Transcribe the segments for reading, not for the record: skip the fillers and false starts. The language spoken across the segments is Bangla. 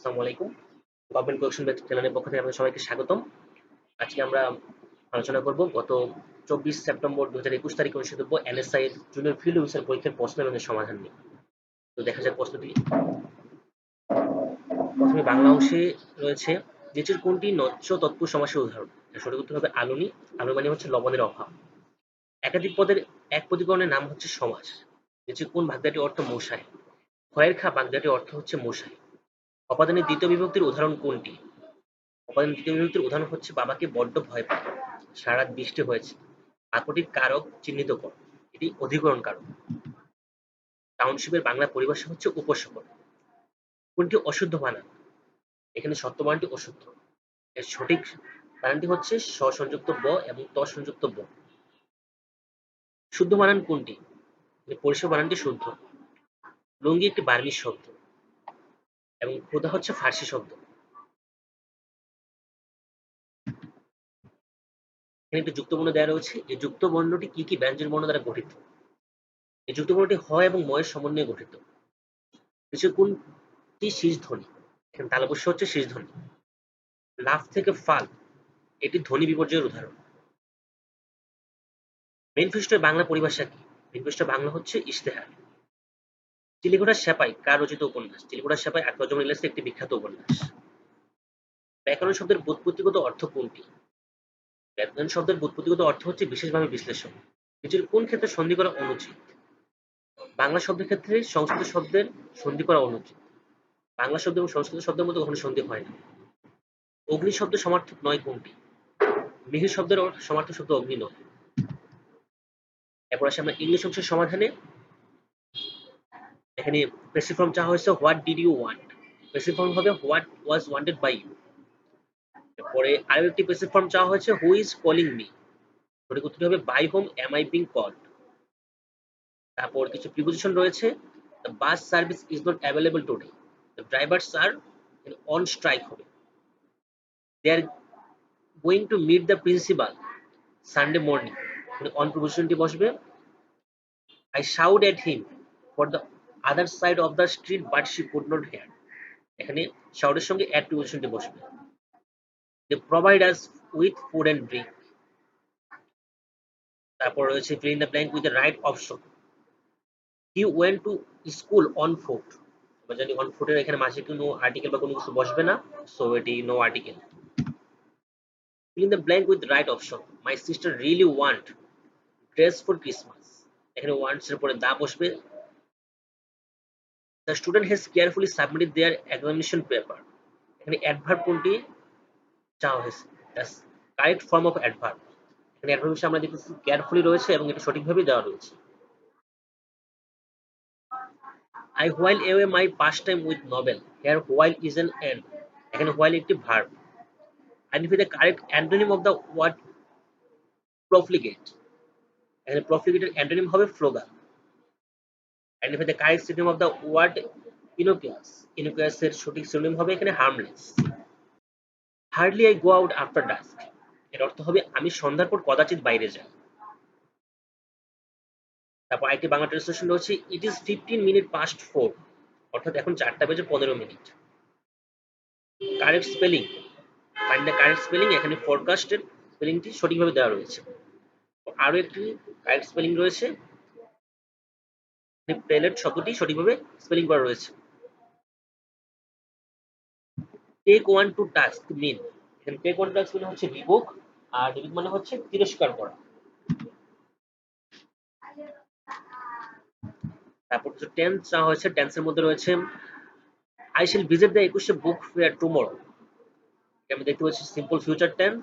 আসসালামু আলাইকুম। গভর্নমেন্ট কোয়েশ্চেন ব্যাচ চ্যানেলের পক্ষ থেকে আপনাদের সবাইকে স্বাগতম। আজকে আমরা আলোচনা করব গত 24 সেপ্টেম্বর 2021 তারিখে অনুষ্ঠিত এনএসআই এর জুনিয়র ফিল্ড অফিসার পরীক্ষার প্রশ্ন এবং এর সমাধান নিয়ে। তো দেখা যাক প্রশ্নটি। প্রথমে বাংলা অংশে রয়েছে নিচের কোনটি নচ্য তৎপুরুষ সমাসের উদাহরণ? এর সঠিক উত্তর হবে আলুনি। আলু মানে হচ্ছে লবণের অভাব। একাধিক পদের এক পদীকরণের নাম হচ্ছে সমাস। নিচের কোন বাগধাটির অর্থ মশাই? খয়ের খা বাগধাটির অর্থ হচ্ছে মশাই। অপাদানের দ্বিতীয় বিভক্তির উদাহরণ কোনটি? অপাদানের দ্বিতীয় বিভক্তির উদাহরণ হচ্ছে বাবাকে বড্ড ভয় পায়, সারা রাত বৃষ্টি হয়েছে। বাক্যটির কারক চিহ্নিত কর। এটি অধিকরণ কারক। টাউনশিপের বাংলা পরিভাষা হচ্ছে উপশহর। কোনটি অশুদ্ধ বানান? এখানে সত্য বানানটি অশুদ্ধ। এর সঠিক বানানটি হচ্ছে স সংযুক্ত ব এবং ত সংযুক্ত ব। শুদ্ধ বানান কোনটি? পরিষেবা বানানটি শুদ্ধ। লুঙ্গি একটি বার্মিজ শব্দ এবং ক্ষুধা হচ্ছে ফার্সি শব্দ। এখানে একটি যুক্ত বর্ণ দেওয়া রয়েছে। এই যুক্ত বর্ণটি কি কি ব্যঞ্জন বর্ণ দ্বারা গঠিত? এই যুক্ত বর্ণটি হ এবং ম এর সমন্বয়ে গঠিত। নিচে কোনটি শীষ ধ্বনি? এখানে তালব্য শ হচ্ছে শীষ ধ্বনি। লাফ থেকে ফাল এটি ধ্বনি বিপর্যয়ের উদাহরণ। ম্যানিফেস্টোর বাংলা পরিভাষা কি? ম্যানিফেস্টোর বাংলা হচ্ছে ইশতেহার। চিলেকোঠার সেপাই কার রচিত উপন্যাস? চিলেকোঠার সেপাই আকবরউজ্জামান ইলিয়াসের একটি বিখ্যাত উপন্যাস। ব্যাকরণ শব্দের ব্যুৎপত্তিগত অর্থ কোনটি? ব্যাকরণ শব্দের ব্যুৎপত্তিগত অর্থ হচ্ছে বিশেষভাবে বিশ্লেষণ। নিচের কোন ক্ষেত্রে সন্ধি করা অনুচিত? বাংলা শব্দের ক্ষেত্রে সংস্কৃত শব্দের সন্ধি করা অনুচিত। বাংলা শব্দ এবং সংস্কৃত শব্দের মধ্যে কখনো সন্ধি হয় না। অগ্নি শব্দের সমার্থক নয় কোনটি? মিহির শব্দের সমার্থক শব্দ অগ্নি নয়। এরপর আসে আমরা ইংলিশ অংশের সমাধানে। এখানে প্যাসিভ ফর্ম চাওয়া হয়েছে what did you want. Passive form হবে what was wanted by you. এরপরে আরো একটি প্যাসিভ ফর্ম চাওয়া হয়েছে হু ইজ কলিং মি। সঠিক উত্তর হবে by whom am I being called. তারপর কিছু প্রিপোজিশন রয়েছে। The bus service is not available today. The drivers are on strike হবে। They are going to meet the principal Sunday morning. On প্রিপোজিশনটি বসবে। I shout at him for the other side of the street but she could not hear. এখানে shout এর সঙ্গে at প্রিপোজিশনটি বসবে। They provide us with food and drink. তারপর রয়েছে fill in the blank with the right option. He went to school on foot. আমরা জানি on foot এর এখানে মাঝে কোনো আর্টিকেল বা কোনো কিছু বসবে না, সো এটি no article. Fill in the blank with the right option. My sister really want dress for Christmas. এখানে wants এর পরে দা বসবে। The student has carefully submitted their examination paper. এখানে অ্যাডভার্ব কোনটি চাওয়া হয়েছে? That's correct form of adverb. এখানে অ্যাডভার্ব হিসেবে আমরা দেখতেছি কেয়ারফুলি রয়েছে এবং এটা সঠিকভাবে দেওয়া রয়েছে। I while away my pastime with novel. Here while is an end. এখানে while একটি verb. Identify the correct antonym of the word profligate. এখানে profligate এর অ্যান্টোনিম হবে ফ্লোগার। Identify the correct synonym of the word innocuous. Innocuous এর সঠিক সিনোনিম হবে এখানে harmless. Hardly I go out after dusk. এর অর্থ হবে আমি সন্ধ্যার পর কদাচিৎ বাইরে যাই। তারপর আরেকটি বাংলা ট্রান্সলেশন রয়েছে ইট ইজ 15 মিনিট পাস্ট 4, অর্থাৎ এখন 4টা বেজে 15 minute. Correct spelling, find the correct spelling. এখানে ফরকাস্টের স্পেলিংটি সঠিকভাবে দেওয়া রয়েছে। আরো একটি কারেক্ট স্পেলিং রয়েছে, প্লেলেট শব্দটি সঠিকভাবে স্পেলিং করা রয়েছে। টেক ওয়ান টু টাস্ক মিন, এখানে টেক ওয়ান টু টাস্ক মানে হচ্ছে বিভোগ, আর ডিভিক মানে হচ্ছে তিরস্কার করা। তারপর কিছু টেন্স চাওয়া হয়েছে। টেন্সের মধ্যে রয়েছে I shall visit the 21 book fair tomorrow. আমি দেখতে পাচ্ছি সিম্পল ফিউচার টেন্স।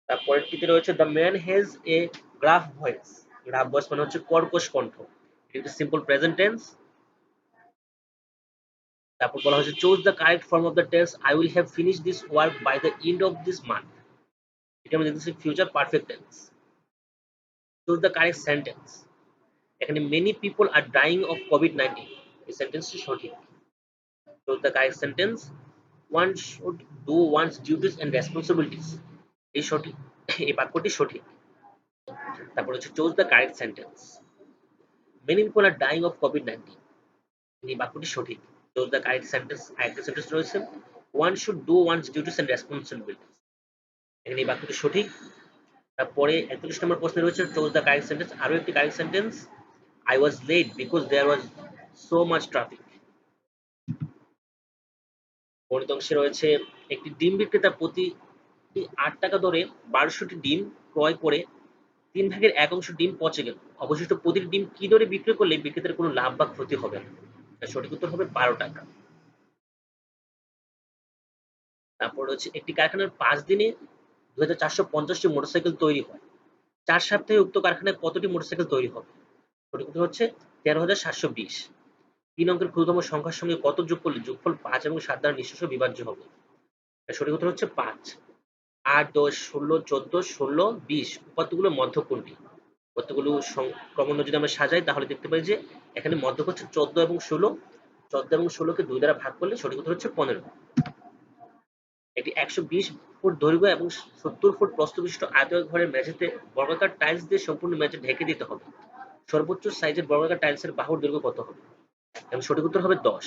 তারপরেরটিতে রয়েছে the man has a gruff voice. Gruff voice মানে হচ্ছে কর্কশ কণ্ঠ, এটা সিম্পল প্রেজেন্ট টেন্স। তারপর বলা হয়েছে choose the correct form of the tense I will have finish this work by the end of this month. এটা আমি দেখতেছি future perfect tense. Choose the correct sentence. এখানে many people are dying of কোভিড-19, এই সেন্টেন্সটি সঠিক। Choose the correct sentence. One should do one's duties and responsibilities. এই সঠিক, এই বাক্যটি সঠিক। তারপর হচ্ছে choose the correct sentence. Many people are dying of COVID-19, এই বাক্যটি সঠিক। Choose the correct sentence. আরেকটা সেন্টেন্স রয়েছে, one should do one's duties and responsibilities. এখানে এই বাক্যটি সঠিক। তারপরে 41 নম্বর প্রশ্নে রয়েছে চুজ দ্য কারেক্ট সেন্টেন্স। আরো একটি correct sentence, I was late because there was so much traffic. গণিত অংশে রয়েছে, একটি ডিম বিক্রেতা প্রতি 8 টাকা দরে 1200টি ডিম ক্রয় করে 3/1 অংশ ডিম পচে গেল। অবশিষ্ট প্রতিটি ডিম কি দরে বিক্রি করলে বিক্রেতার কোনো লাভ বা ক্ষতি হবে না? সঠিক উত্তর হবে 12 টাকা। তারপর হচ্ছে, একটি কারখানার 5 দিনে 2450টি মোটরসাইকেল তৈরি হয়। 4 সপ্তাহে উক্ত কারখানায় কতটি মোটরসাইকেল তৈরি হবে? সঠিক উত্তর হচ্ছে 13,720। 3 অঙ্কের ক্ষুদ্রতম সংখ্যার সঙ্গে কত যোগ করলে যোগফল 5 এবং 7 দ্বারা নিঃশেষ বিভাজ্য হবে? সঠিক উত্তর হচ্ছে 5। 8, 10, 16, 14, 16, 20 উপাত্তগুলোর মধ্য কোনটি? উপাত্তগুলো ক্রমান্বয়ে যদি আমরা সাজাই তাহলে দেখতে পাই যে এখানে মধ্য হচ্ছে 14 এবং 16। 14 এবং 16কে 2 দ্বারা ভাগ করলে সঠিক উত্তর হচ্ছে 15। একটি 120 ফুট দৈর্ঘ্য এবং 70 ফুট প্রস্থ বিশিষ্ট আয়তাকার ঘরের মেঝেতে বর্গাকার টাইলস দিয়ে সম্পূর্ণ মেঝে ঢেকে দিতে হবে। সর্বোচ্চ সাইজের বর্গাকার টাইলসের বাহুর দৈর্ঘ্য কত হবে? এবং সঠিক উত্তর হবে 10।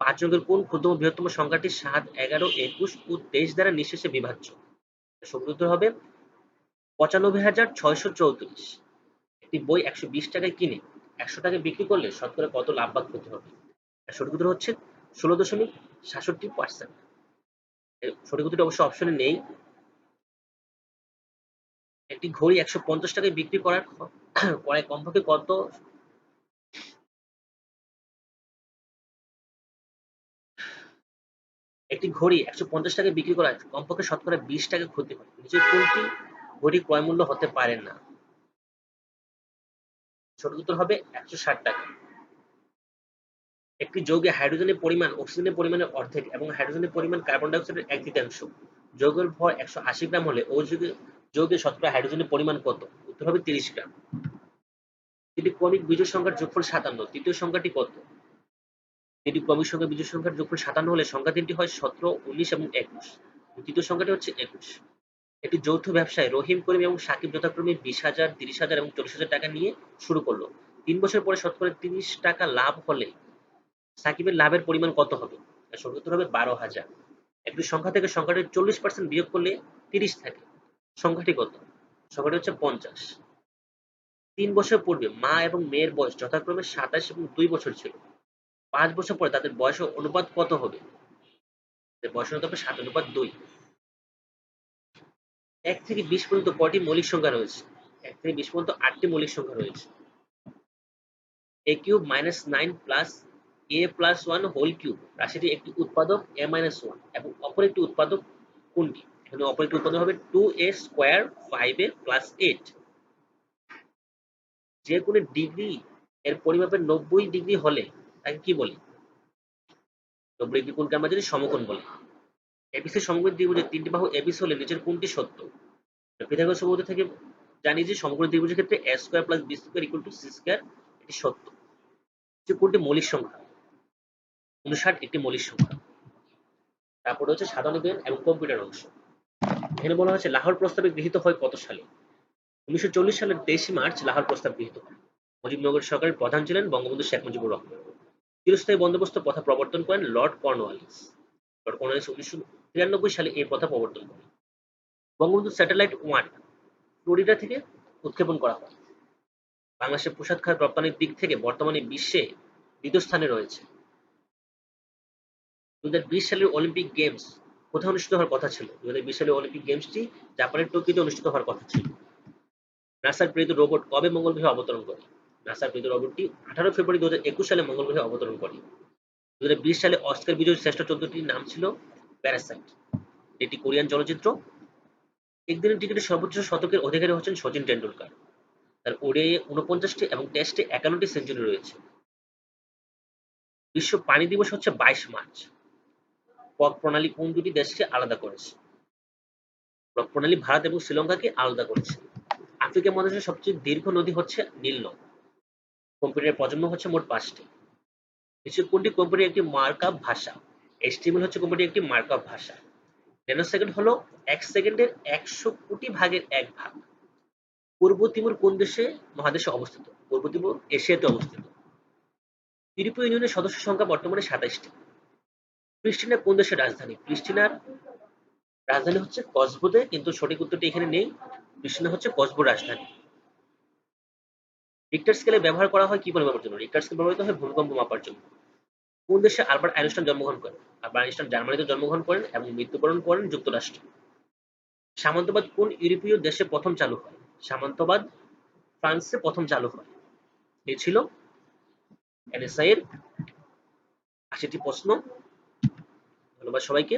5 অঙ্কের কোন ক্ষুদ্রতম বৃহত্তম সংখ্যাটি 7, 11, 21 ও 23 দ্বারা নিঃশেষে বিভাজ্য? সঠিক উত্তর হবে 95,634। একটি বই 120 টাকায় কিনে 100 টাকায় বিক্রি করলে শতকরা কত লাভ বা ক্ষতি হবে? সঠিক উত্তর হচ্ছে 16.67%। সঠিক উত্তরটি অবশ্য অপশনে নেই। একটি ঘড়ি 150 টাকায় বিক্রি করার করায় কমপক্ষে কত একটি ঘড়ি 150 টাকায় বিক্রি করায় কমপক্ষে শতকরা 20 টাকা ক্ষতি হয়। নিচের কোনটি ঘড়ি ক্রয় মূল্য হতে পারে না? সঠিক উত্তর হবে 160 টাকা। একটি যৌগে হাইড্রোজেনের পরিমাণ অক্সিজেনের পরিমাণের অর্ধেক এবং হাইড্রোজেনের পরিমাণ কার্বন ডাই অক্সাইডের 1/3। যৌগের ভর 180 গ্রাম হলে ও যৌগে শতকরা হাইড্রোজেনের পরিমাণ কত? উত্তর হবে 30 গ্রাম। তিনটি ক্রমিক বিজোড় সংখ্যার যোগফল 57। তৃতীয় সংখ্যাটি কত? তিনটি ক্রমিক সংখ্যার বিজোড় সংখ্যার যোগফল 57 হলে সংখ্যা তিনটি হয় 17, 19 এবং 21। তৃতীয় সংখ্যাটি হচ্ছে 21। একটি যৌথ ব্যবসায় রহিম, করিম এবং সাকিব যথাক্রমে 20,000, 30,000 এবং 40,000 টাকা নিয়ে শুরু করলো। 3 বছর পরে শতকরা 30 টাকা লাভ হলে সাকিবের লাভের পরিমাণ কত হবে? সঠিক উত্তর হবে 12,000। একটি সংখ্যা থেকে সংখ্যাটির 40% বিয়োগ করলে 30 থাকে। সংখ্যাটি কত? সংখ্যাটি হচ্ছে 50। 3 বছর পূর্বে মা এবং মেয়ের বয়স যথাক্রমে 27 এবং 2 বছর ছিল। 5 বছর পরে তাদের বয়সের অনুপাত কত হবে? বয়সের অনুপাত হবে 7:2। 1 থেকে 20 পর্যন্ত কয়টি মৌলিক সংখ্যা রয়েছে? 1 থেকে 20 পর্যন্ত 8টি মৌলিক সংখ্যা রয়েছে। a cube minus 9 plus a plus 1 whole cube রাশিটি একটি উৎপাদক a মাইনাস 1 এবং অপর একটি উৎপাদক কোনটি? এখানে অপর একটি উৎপাদক হবে 2a স্কয়ার 5a প্লাস 8। যে কোনো ডিগ্রি এর পরিমাপের 90 ডিগ্রি হলে তাকে কি বলে? 90 ডিগ্রি কোণকে আমরা যদি সমকোণ বলি। এবিসি সমকোণী ত্রিভুজের 3টি বাহু এবিসি হলে নিচের কোনটি সত্য? পিথাগোরাস উপপাদ্য থেকে জানি যে সমকোণী ত্রিভুজের ক্ষেত্রে a square plus b square equal to c square, এটি সত্য। যে কোনটি মৌলিক সংখ্যা? 59 একটি মৌলিক সংখ্যা। তারপর হচ্ছে সাধারণ জ্ঞান এবং কম্পিউটার অংশ। এখানে বলা হয়েছে লাহোর প্রস্তাবে গৃহীত হয় কত সালে? 1940 সালের 23 মার্চ লাহোর প্রস্তাব গৃহীত হয়। মুজিবনগর সরকারের প্রধান ছিলেন বঙ্গবন্ধু শেখ মুজিবুর রহমান। চিরস্থায়ী বন্দোবস্ত প্রথা প্রবর্তন করেন লর্ড কর্নওয়ালিস। লর্ড কর্নওয়ালিস 1993 সালে এই প্রথা প্রবর্তন করেন। বঙ্গবন্ধু স্যাটেলাইট 1 ফ্লোরিডা থেকে উৎক্ষেপণ করা হয়। বাংলাদেশের পোশাক খাত রপ্তানির দিক থেকে বর্তমানে বিশ্বে দ্বিতীয় স্থানে রয়েছে। 2020 সালের অলিম্পিক গেমস কোথায় অনুষ্ঠিত হওয়ার কথা ছিল? 2020 সালের অলিম্পিক গেমসটি জাপানের টোকিওতে অনুষ্ঠিত হওয়ার কথা ছিল। নাসার প্রেরিত রোবট কবে মঙ্গল গ্রহে অবতরণ করে? নাসার প্রেরিত রোবটটি 18 ফেব্রুয়ারি 2021 সালে মঙ্গল গ্রহে অবতরণ করে। 2020 সালে অস্কার বিজয়ী শ্রেষ্ঠ চলচ্চিত্রটির নাম ছিল প্যারাসাইট। এটি কোরিয়ান চলচ্চিত্র। একদিনের ক্রিকেটে সর্বোচ্চ শতকের অধিকারী হচ্ছেন শচীন টেন্ডুলকার। তার ওডিআইয়ে 49টি এবং টেস্টে 51টি সেঞ্চুরি রয়েছে। বিশ্ব পানি দিবস হচ্ছে 22 মার্চ। পক প্রণালী কোন দুটি দেশকে আলাদা করেছে? পক প্রণালী ভারত এবং শ্রীলঙ্কাকে আলাদা করেছে। আফ্রিকা মহাদেশের সবচেয়ে দীর্ঘ নদী হচ্ছে নীল নদ। কম্পিউটারের প্রজন্ম হচ্ছে মোট 5টি। নিচের কোনটি কম্পিউটারের একটি মার্কআপ ভাষা? HTML হচ্ছে কম্পিউটারের একটি মার্কআপ ভাষা। ন্যানোসেকেন্ড হলো 1 সেকেন্ডের 100 কোটি ভাগের 1 ভাগ। পূর্ব তিমুর কোন দেশে মহাদেশে অবস্থিত? পূর্ব তিমুর এশিয়াতে অবস্থিত। ইউরোপীয় ইউনিয়নের সদস্য সংখ্যা বর্তমানে 27টি। প্রিস্টিনা কোন দেশের রাজধানী? প্রিস্টিনার রাজধানী হচ্ছে কসবোতে, কিন্তু সঠিক উত্তরটি এখানে নেই। প্রিস্টিনা হচ্ছে কসবোর রাজধানী। রিক্টার স্কেলে ব্যবহার করা হয় কি পরিমাপের জন্য? রিক্টার স্কেল ব্যবহৃত হয় ভূমিকম্প মাপার জন্য। কোন দেশে আলবার্ট আইনস্টাইন জন্মগ্রহণ করেন? আলবার্ট আইনস্টাইন জার্মানিতে জন্মগ্রহণ করেন এবং মৃত্যুবরণ করেন যুক্তরাষ্ট্রে। সামন্তবাদ কোন ইউরোপীয় দেশে প্রথম চালু হয়? সামন্তবাদ ফ্রান্সে প্রথম চালু হয়। এই ছিল এনএসআই এর 80টি প্রশ্ন। ধন্যবাদ সবাইকে।